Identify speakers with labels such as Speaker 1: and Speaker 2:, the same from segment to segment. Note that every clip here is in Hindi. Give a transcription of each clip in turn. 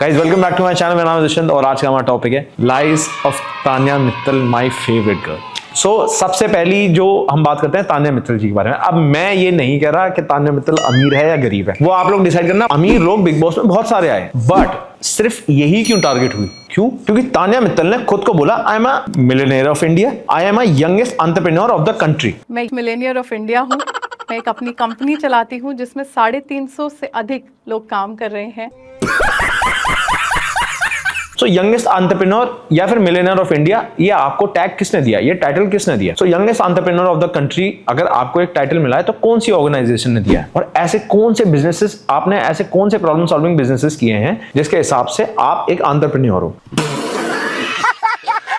Speaker 1: Guys welcome back to my channel. मेरा नाम है दुष्यंत और आज का हमारा टॉपिक है lies of Tanya Mittal, my favourite girl. सबसे पहली जो हम बात करते हैं तान्या मित्तल जी के बारे में। अब मैं ये नहीं कह रहा कि तान्या मित्तल अमीर है या गरीब है, वो आप लोग डिसाइड करना। अमीर लोग बिग बॉस में बहुत सारे आए, बट सिर्फ यही क्यों टारगेट हुई? क्यों? क्योंकि तान्या मित्तल ने खुद को बोला I am a millionaire of India, I am a youngest entrepreneur of the country.
Speaker 2: मैं एक मिलेनियर ऑफ इंडिया हूँ। मैं एक अपनी कंपनी चलाती हूँ जिसमें 350 से अधिक लोग काम कर रहे हैं।
Speaker 1: यंगेस्ट एंटरप्रेन्योर या फिर मिलियनेयर ऑफ इंडिया, ये आपको टैग किसने दिया? ये टाइटल किसने दिया? Youngest entrepreneur of the country अगर आपको एक टाइटल मिला है तो कौन सी ऑर्गेनाइजेशन ने दिया है? और ऐसे कौन से बिजनेसेस आपने, ऐसे कौन से प्रॉब्लम सॉल्विंग बिजनेसेस किए हैं जिसके हिसाब से आप एक एंटरप्रेन्योर हो?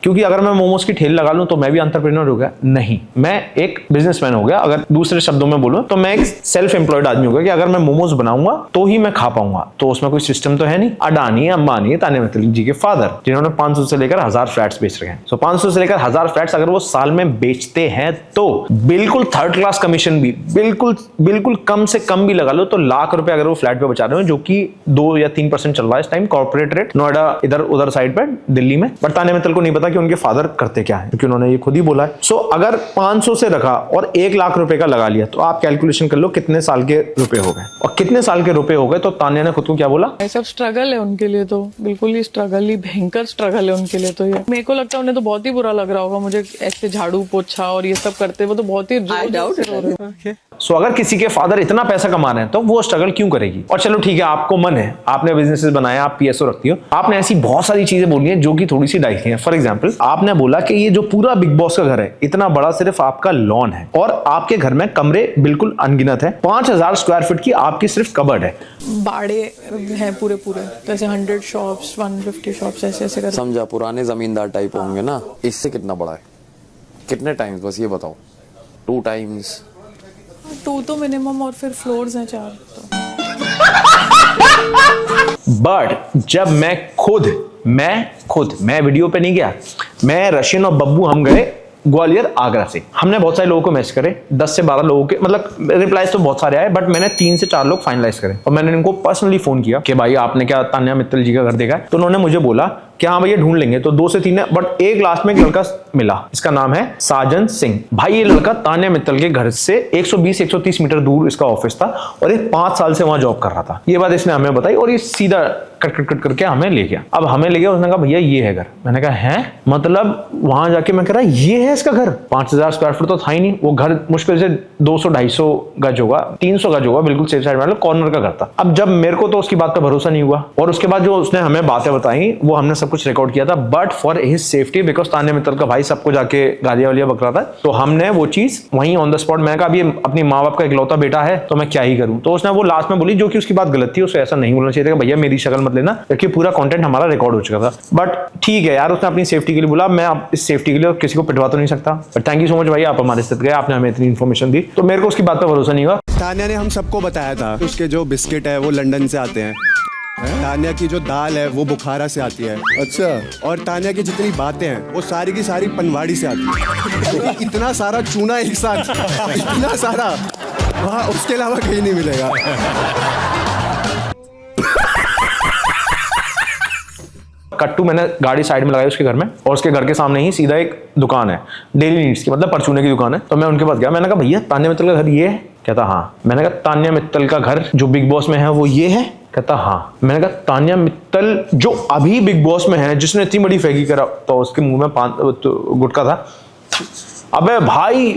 Speaker 1: क्योंकि अगर मैं मोमोज की ठेल लगा लूं तो मैं भी एंटरप्रेन्योर हो गया? नहीं, मैं एक बिजनेसमैन हो गया। अगर दूसरे शब्दों में बोलूं तो मैं एक सेल्फ एम्प्लॉयड आदमी हो गया कि अगर मैं मोमोज बनाऊंगा तो ही मैं खा पाऊंगा। तो उसमें कोई सिस्टम तो है नहीं। अडानी अंबानी तान्या मित्तल जी के फादर, जिन्होंने 500 से लेकर 1000 फ्लैट्स बेच रखे हैं। 500 से लेकर 1000 फ्लैट्स अगर वो साल में बेचते हैं तो बिल्कुल थर्ड क्लास कमीशन भी, बिल्कुल कम से कम भी लगा लो तो लाख रुपए अगर वो फ्लैट पे बचा रहे हो, जो कि 2 या 3% चल रहा है इस टाइम कॉर्पोरेट रेट नोएडा इधर उधर साइड पर दिल्ली में। बट तान्या मित्तल को नहीं पता कि उनके फादर करते क्या है, क्योंकि उन्होंने ये खुद ही बोला है। अगर 500 से रखा और 1 लाख रुपए का लगा लिया तो आप कैलकुलेशन कर लो कितने साल के रुपए हो गए। और कितने साल के रुपए हो गए तो तान्या ने खुद को क्या बोला?
Speaker 3: ये सब स्ट्रगल है उनके लिए, तो बिल्कुल ही स्ट्रगल ही, भयंकर स्ट्रगल है उनके लिए। तो ये मेरे को लगता है उन्हें तो बहुत ही बुरा लग रहा होगा। मुझे ऐसे झाड़ू पोछा और ये सब करते वो तो बहुत ही
Speaker 1: अगर किसी के फादर इतना पैसा कमा रहे हैं तो वो स्ट्रगल क्यों करेगी? और चलो ठीक है, आपको मन है, आपने बिजनेसेस बनाया, आप पीएसओ रखती हो, आपने ऐसी बहुत सारी चीजें बोली हैं जो कि थोड़ी सी डाइसी हैं। फॉर एग्जांपल, आपने बोला कि ये जो पूरा बिग बॉस का घर है इतना बड़ा सिर्फ आपका लॉन है और आपके घर में कमरे बिल्कुल अनगिनत है। 5000 स्क्वायर फीट की आपकी सिर्फ कबर्ड है,
Speaker 3: बाड़े हैं पूरे जैसे 100 शॉप्स 150 शॉप्स ऐसे कर
Speaker 4: समझा। पुराने जमींदार टाइप होंगे ना। इससे कितना बड़ा है? कितने टाइम्स? बस ये बताओ। 2 टाइम्स?
Speaker 3: 2 तो मिनिमम, और फिर फ्लोर्स हैं 4 तो।
Speaker 1: बट जब मैं वीडियो पे नहीं गया, मैं रशियन और बब्बू हम गए ग्वालियर आगरा से। हमने बहुत सारे लोगों को मैसेज करे, 10 से 12 लोगों के, मतलब रिप्लाईज तो बहुत सारे आए, बट मैंने 3 से 4 लोग फाइनलाइज करे और मैंने इनको पर्सनली फोन किया कि भाई आपने क्या तान्या मित्तल जी का घर देखा है? तो उन्होंने मुझे बोला कि हाँ भैया ढूंढ लेंगे। तो 2 से 3 है, बट एक लास्ट में एक लड़का मिला, इसका नाम है साजन सिंह। भाई ये लड़का तान्या मित्तल के घर से 120-130 मीटर दूर इसका ऑफिस था और ये 5 साल से वहां जॉब कर रहा था। ये बात इसने हमें बताई और ये सीधा कट करके हमें ले गया। अब हमें ले गया, उसने कहा भैया ये है घर। मैंने कहा है मतलब? वहां जाके मैं कह रहा ये है इसका घर। 5000 स्क्वायर फुट तो था ही नहीं वो घर, मुश्किल से 200-250 गज होगा, 300 गज होगा, बिल्कुल सेफ साइड में कॉर्नर का घर था। अब जब मेरे को तो उसकी बात का भरोसा नहीं हुआ और उसके बाद जो उसने हमें बातें बताई वो हमने सब कुछ रिकॉर्ड किया था, but for his safety, because Tanya Mittal का भाई सबको जाके गालियां वालियां बक रहा था, तो हमने वो चीज वहीं ऑन द स्पॉट, मैंने कहा अब ये अपनी माँ बाप का इकलौता बेटा है तो मैं क्या ही करूं। तो उसने वो लास्ट में बोली, जो कि उसकी बात गलत थी, उसे ऐसा नहीं बोलना चाहिए था भैया मेरी शक्ल मत लेना, क्योंकि पूरा कंटेंट हमारा रिकॉर्ड हो चुका था। बट ठीक है यार, उसने अपनी सेफ्टी के लिए बोला, मैं अब इस सेफ्टी के लिए किसी को पिटवा तो नहीं सकता। But thank you so much भाई, आप हमारे साथ गए, आपने हमें इतनी इन्फॉर्मेशन दी, तो मेरे को उसकी बात पर भरोसा नहीं हुआ।
Speaker 5: तान्या ने हम सबको बताया था उसके जो बिस्किट है वो लंदन से आते हैं। तान्या की जो दाल है वो बुखारा से आती है। अच्छा। और तान्या की जितनी बातें हैं वो सारी की सारी पनवाड़ी से आती है। इतना सारा चूना एक साथ, इतना सारा, वहाँ उसके अलावा कहीं नहीं मिलेगा।
Speaker 1: कट्टू मैंने गाड़ी साइड में लगाई उसके घर में और उसके घर के सामने ही सीधा एक दुकान है डेली नीड्स की, मतलब परचूने की दुकान है। तो मैं उनके पास गया, मैंने कहा भैया तान्या मित्तल का घर ये है? कहता हाँ। मैंने कहा तान्या मित्तल का घर जो बिग बॉस में है वो ये है? कहता हाँ। मैंने कहा तान्या मित्तल जो अभी बिग बॉस में है, जिसने इतनी बड़ी फेंकी करा, तो उसके मुंह में गुटखा था। अबे भाई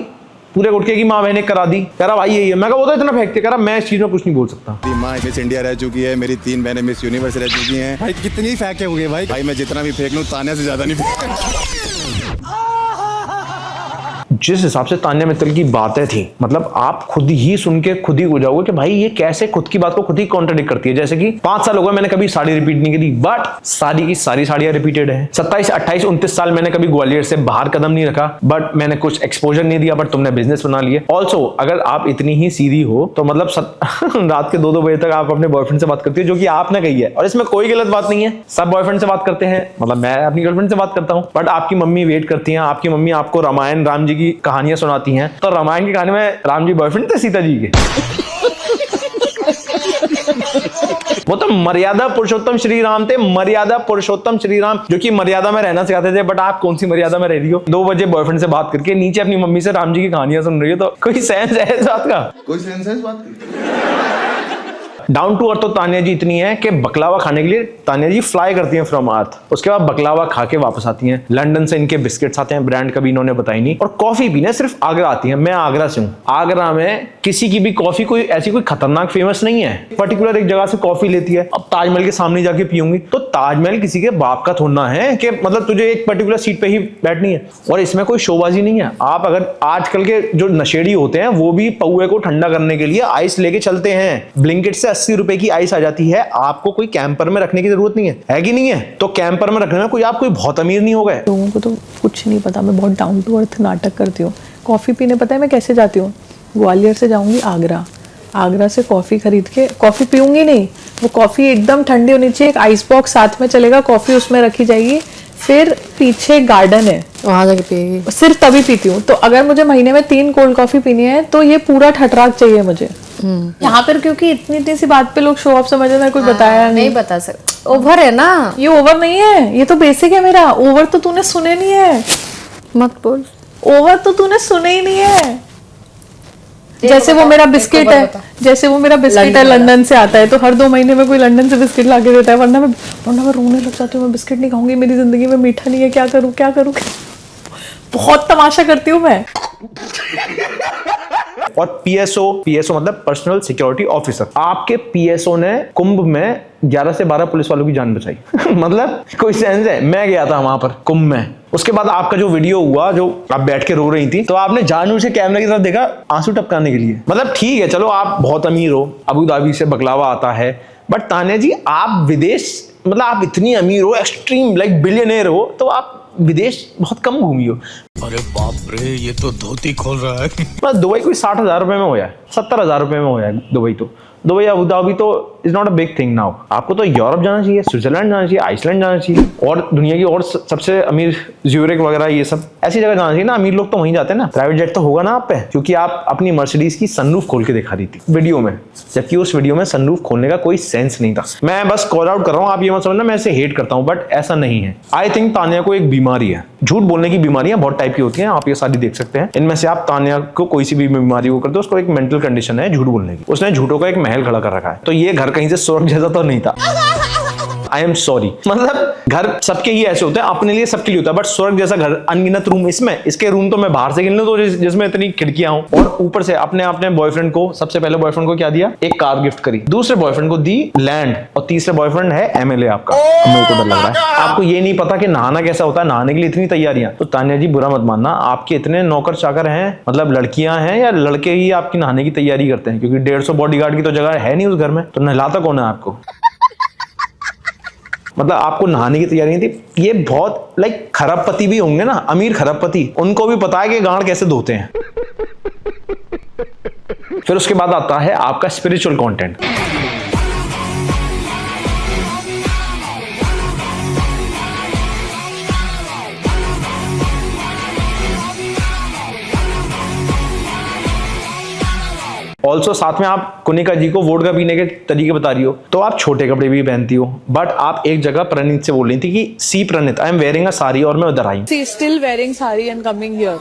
Speaker 1: पूरे गुटके की माँ बहने करा दी। कह रहा भाई यही है। मैं कहा वो तो इतना फेंकते। कह रहा मैं इस चीज में कुछ नहीं बोल सकता।
Speaker 5: मेरी माँ मिस इंडिया रह चुकी है, मेरी 3 बहनें मिस यूनिवर्स रह चुकी हैं। भाई कितनी फेंके हो गए भाई मैं जितना भी फेंक लूं तान्या से ज्यादा नहीं फेंक।
Speaker 1: जिस हिसाब से तान्या मित्तल की बातें थी, मतलब आप खुद ही सुन के खुद ही हो जाओगे कि भाई ये कैसे खुद की बात को खुद ही कॉन्ट्रडिक्ट करती है। जैसे कि 5 साल हो गए मैंने कभी साड़ी रिपीट नहीं करी, बट सारी की सारी साड़ियां रिपीटेड है। 27, 28, 29 साल मैंने कभी ग्वालियर से बाहर कदम नहीं रखा, बट मैंने कुछ एक्सपोजर नहीं दिया, बट तुमने बिजनेस बना लिए। ऑल्सो अगर आप इतनी ही सीधी हो तो मतलब रात के 2-2 बजे तक आप अपने बॉयफ्रेंड से बात करती हो, जो कि आपने कही है, और इसमें कोई गलत बात नहीं है। सब बॉयफ्रेंड से बात करते हैं, मतलब मैं अपनी गर्लफ्रेंड से बात करता हूँ, बट आपकी मम्मी वेट करती है, आपकी मम्मी आपको रामायण राम जी की कहानियां सुनाती हैं। तो रामायण की कहानी में राम जी बॉयफ्रेंड थे सीता जी के। वो तो मर्यादा पुरुषोत्तम श्री राम थे, मर्यादा पुरुषोत्तम श्री राम, जो कि मर्यादा में रहना सिखाते थे। बट आप कौन सी मर्यादा में रह रही हो? 2 बजे बॉयफ्रेंड से बात करके नीचे अपनी मम्मी से राम जी की कहानियां सुन रही हो, तो कोई सेंस है इस बात का?
Speaker 5: कोई सेंस है इस बात की?
Speaker 1: डाउन टू अर्थ तो तानिया जी इतनी है कि बकलावा खाने के लिए तानिया जी फ्लाई करती हैं फ्रॉम अर्थ, उसके बाद बकलावा खा के वापस आती हैं। लंदन से इनके बिस्किट्स आते हैं, ब्रांड कभी इन्होंने बताई नहीं, और कॉफी पीने सिर्फ आगरा आती है। मैं आगरा से हूँ, आगरा में किसी की भी कॉफी कोई ऐसी कोई खतरनाक फेमस नहीं है। पर्टिकुलर एक जगह से कॉफी लेती है, अब ताजमहल के सामने जाके पीऊंगी, तो ताजमहल किसी के बाप का थोड़ा है कि मतलब तुझे एक पर्टिकुलर सीट पे ही बैठनी है। और इसमें कोई शोबाजी नहीं है। आप अगर आजकल के जो नशेड़ी होते हैं वो भी पौए को ठंडा करने के लिए आइस लेके चलते हैं। ब्लिंकिट से 80 रुपए की आइस आ जाती है, आपको कोई कैंपर में रखने की जरूरत नहीं है कि नहीं है? तो कैंपर में रखने में कोई आप कोई बहुत अमीर नहीं हो गए।
Speaker 3: लोगों को तो कुछ नहीं पता, मैं बहुत डाउन टू अर्थ नाटक करती हूँ। कॉफ़ी पीने पता है मैं कैसे जाती हूँ? ग्वालियर से जाऊंगी आगरा, आगरा से कॉफ़ी खरीद के, कॉफ़ी पीऊंगी नहीं, वो कॉफ़ी एकदम ठंडी होनी चाहिए, एक आइस बॉक्स साथ में चलेगा, कॉफ़ी उसमें रखी जाएगी, फिर पीछे गार्डन है
Speaker 6: वहां जाके पिएगी।
Speaker 3: सिर्फ तभी पीती हूँ। तो अगर मुझे महीने में 3 कोल्ड कॉफ़ी पीनी है तो ये पूरा ठटराक चाहिए मुझे। यहाँ पर क्योंकि इतनी सी बात पे लोग शो ऑफ समझ रहे हैं, कोई बताया
Speaker 6: नहीं बता सकते, ओवर है ना
Speaker 3: ये ओवर नहीं है, ये तो बेसिक है मेरा। ओवर तो तूने सुने नहीं है,
Speaker 6: मत बोल।
Speaker 3: ओवर तो तूने सुने ही नहीं है। जैसे वो मेरा बिस्किट है, जैसे वो मेरा बिस्किट है लंदन से आता है, तो हर 2 महीने में कोई लंदन से बिस्किट ला के देता है, वरना मैं रोने लग जाती हूँ। मैं बिस्किट नहीं खाऊंगी, मेरी जिंदगी में मीठा नहीं है, क्या करूँ क्या करूँ। बहुत तमाशा करती हूँ मैं।
Speaker 1: और पीएसओ मतलब पर्सनल सिक्योरिटी ऑफिसर, आपके पीएसओ ने कुंभ में 11 से 12 पुलिस वालों की जान बचाई। मतलब कोई सेंस है? मैं गया था वहां पर कुंभ में, उसके बाद आपका जो वीडियो हुआ, जो आप बैठ के रो रही थी, तो आपने जानबूझ के कैमरे की तरफ देखा आंसू टपकाने के लिए। मतलब ठीक है, चलो आप बहुत अमीर हो, अबू धाबी से बकलावा आता है, बट तानिया जी आप विदेश, मतलब आप इतनी अमीर हो, एक्सट्रीम लाइक बिलियनर हो, तो आप विदेश बहुत कम घूमी हो।
Speaker 7: अरे बाप रे, ये तो धोती खोल रहा है।
Speaker 1: बस दुबई कोई 60,000 रुपए में हो जाए, 70,000 रुपए में हो जाए दुबई। तो दुबई अबू धाबी तो is not a big thing now. आपको तो यूरोप जाना चाहिए, स्विट्जरलैंड जाना चाहिए, आइसलैंड जाना चाहिए, और दुनिया की और सबसे अमीर ज्यूरिक वगैरह ये सब ऐसी जगह जाना चाहिए ना। अमीर लोग तो वहीं जाते हैं ना। प्राइवेट जेट तो होगा ना आप पे, क्योंकि आप अपनी मर्सिडीज की सनरूफ खोल के दिखा रही थी वीडियो में, जबकि उस वीडियो में सनरूफ खोलने का कोई सेंस नहीं था। मैं बस कॉल आउट कर रहा हूँ, आप ये मत समझना मैं इसे हेट करता हूँ, बट ऐसा नहीं है। आई थिंक तानिया को एक बीमारी है, झूठ बोलने की बीमारियां बहुत टाइप की होती हैं, आप ये सारी देख सकते हैं। इनमें से आप तानिया को कोई सी भी बीमारी को कर दो, उसको एक मेंटल कंडीशन है झूठ बोलने की। उसने झूठों का एक महल खड़ा कर रखा है, तो ये घर कहीं से स्वर्ग जैसा तो नहीं था। आई एम सॉरी, मतलब घर सबके ही ऐसे होते हैं, अपने लिए सबके लिए होता है, बट स्वर्ग जैसा घर अनगिनत रूम इसमें, इसके रूम तो मैं बाहर से गिन लूं तो जिसमें इतनी खिड़कियां हो, और ऊपर से अपने बॉयफ्रेंड को, सबसे पहले बॉयफ्रेंड को क्या दिया? एक कार गिफ्ट करी, दूसरे बॉयफ्रेंड को दी लैंड, और तीसरे बॉयफ्रेंड है एमएलए आपका। मेरे को डर लग रहा है, आपको ये नहीं पता कि नहाना कैसा होता है, नहाने के लिए इतनी तैयारियां। तो तानिया जी बुरा मत मानना, आपके इतने नौकर चाकर हैं, मतलब लड़कियां हैं या लड़के ही आपकी नहाने की तैयारी करते हैं, क्योंकि 150 बॉडीगार्ड की तो जगह है नहीं उस घर में, तो नहलाता कौन है आपको? मतलब आपको नहाने की तैयारी नहीं थी। ये बहुत लाइक खरबपति भी होंगे ना, अमीर खरबपति, उनको भी पता है कि गांड कैसे धोते हैं। फिर उसके बाद आता है आपका स्पिरिचुअल कंटेंट। ऑल्सो साथ में आप कुनिका जी को वोडका पीने के तरीके बता रही हो, तो आप छोटे कपड़े भी पहनती हो, बट आप एक जगह प्रणीत से बोल रही थी कि सी Praneeth, I am wearing a sari, और मैं उधर आई।
Speaker 3: She still wearing sari and coming here.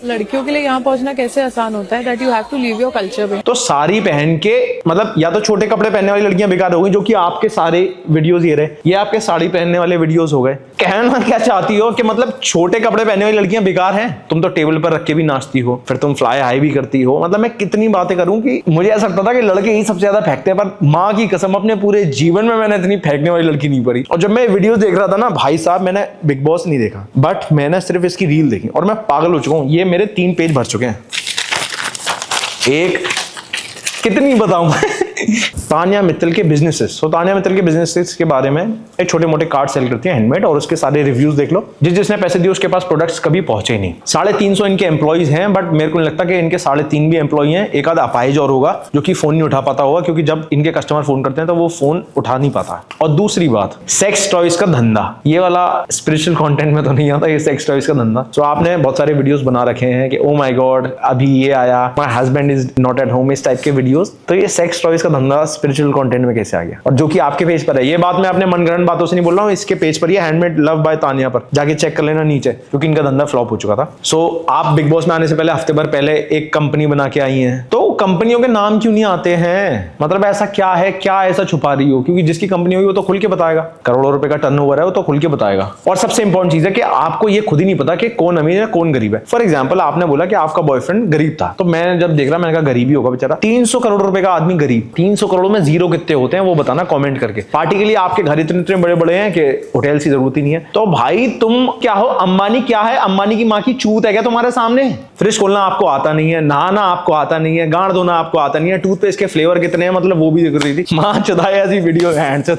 Speaker 3: लड़कियों के लिए यहाँ पहुंचना कैसे आसान होता है, that you have to leave your culture.
Speaker 1: तो साड़ी पहन के, मतलब या तो छोटे कपड़े पहनने वाली लड़कियां बेकार हो गई, जो कि आपके सारे वीडियोस ये रहे, ये आपके साड़ी पहनने वाले वीडियोस हो गए। कहना क्या चाहती हो कि मतलब छोटे कपड़े पहनने वाली लड़कियां बेकार हैं? तुम तो टेबल पर रख के भी नाचती हो, फिर तुम फ्लाई हाई भी करती हो। मतलब मैं कितनी बातें करूं कि मुझे ऐसा लगता था कि लड़के ही सबसे ज्यादा फेंकते हैं, पर माँ की कसम अपने पूरे जीवन में मैंने इतनी फेंकने वाली लड़की नहीं पड़ी। और जब मैं वीडियो देख रहा था ना भाई साहब, मैंने बिग बॉस नहीं देखा, बट मैंने सिर्फ इसकी रील देखी और मैं पागल हो चुका हूँ। ये मेरे 3 पेज भर चुके हैं। एक कितनी बताऊं तानिया मित्तल के बिजनेसेस। तो तानिया मित्तल के बिजनेसेस के बारे में एक छोटे मोटे कार्ड सेल करती है हैंडमेड, और उसके सारे रिव्यूज देख लो। जिसने पैसे दिए उसके पास प्रोडक्ट्स कभी पहुंचे नहीं। 350 इनके एम्प्लॉइज हैं, बट मेरे को नहीं लगता कि इनके 3.5 भी एम्प्लॉय हैं। एक आधा अपाहिज और होगा जो कि फोन नहीं उठा पाता होगा, क्योंकि जब इनके कस्टमर फोन करते हैं तो वो फोन उठा नहीं पाता। और दूसरी बात, सेक्स टॉयज का धंधा। ये वाला स्पिरिचुअल कंटेंट में तो नहीं आता, ये सेक्स टॉयज का धंधा। तो आपने बहुत सारे वीडियोस बना रखे हैं कि ओ माय गॉड अभी ये आया, my husband is not at home, इस टाइप के वीडियोस। तो ये सेक्स टॉयज का धंधा, स्पिरिचुअल कंटेंट में कैसे आ गया, और जो कि आपके पेज पर है। ये बात मैं अपने मनगढ़ंत बातों से नहीं बोल रहा हूँ, इसके पेज पर ही हैंडमेड लव बाय तानिया पर जाके चेक कर लेना नीचे, क्योंकि इनका धंधा फ्लॉप हो चुका था। सो आप बिग बॉस में आने से पहले हफ्ते भर पहले एक कंपनी बना के आई हैं, तो कंपनियों के नाम क्यों नहीं आते हैं? मतलब ऐसा क्या है, क्या ऐसा छुपा रही हो? क्योंकि जिसकी कंपनी होगी वो तो खुल के बताएगा, करोड़ों रुपए का टर्नओवर है वो तो खुल के बताएगा। और सबसे इंपॉर्टेंट चीज है कि आपको ये खुद ही नहीं पता कि कौन अमीर है कौन गरीब है। फॉर एग्जाम्पल आपने बोला कि आपका बॉयफ्रेंड गरीब था, तो मैं जब देख रहा मैंने कहा गरीब ही होगा बेचारा। 300 करोड़ रुपए का आदमी गरीब, 300 करोड़ में जीरो कितने होते हैं वो बताना कमेंट करके। पार्टी के लिए आपके घर इतने बड़े बड़े हैं कि होटल की जरूरत ही नहीं है। तो भाई तुम क्या हो, अंबानी क्या है? अंबानी की माँ की चूत है क्या तुम्हारे सामने? फ्रिज खोलना आपको आता नहीं है, नहाना आपको आता नहीं है, गांड धोना आपको आता नहीं है, टूथपेस्ट के फ्लेवर कितने हैं मतलब वो भी दिख रही थी। माँ चुदाया ऐसी वीडियो हैंड से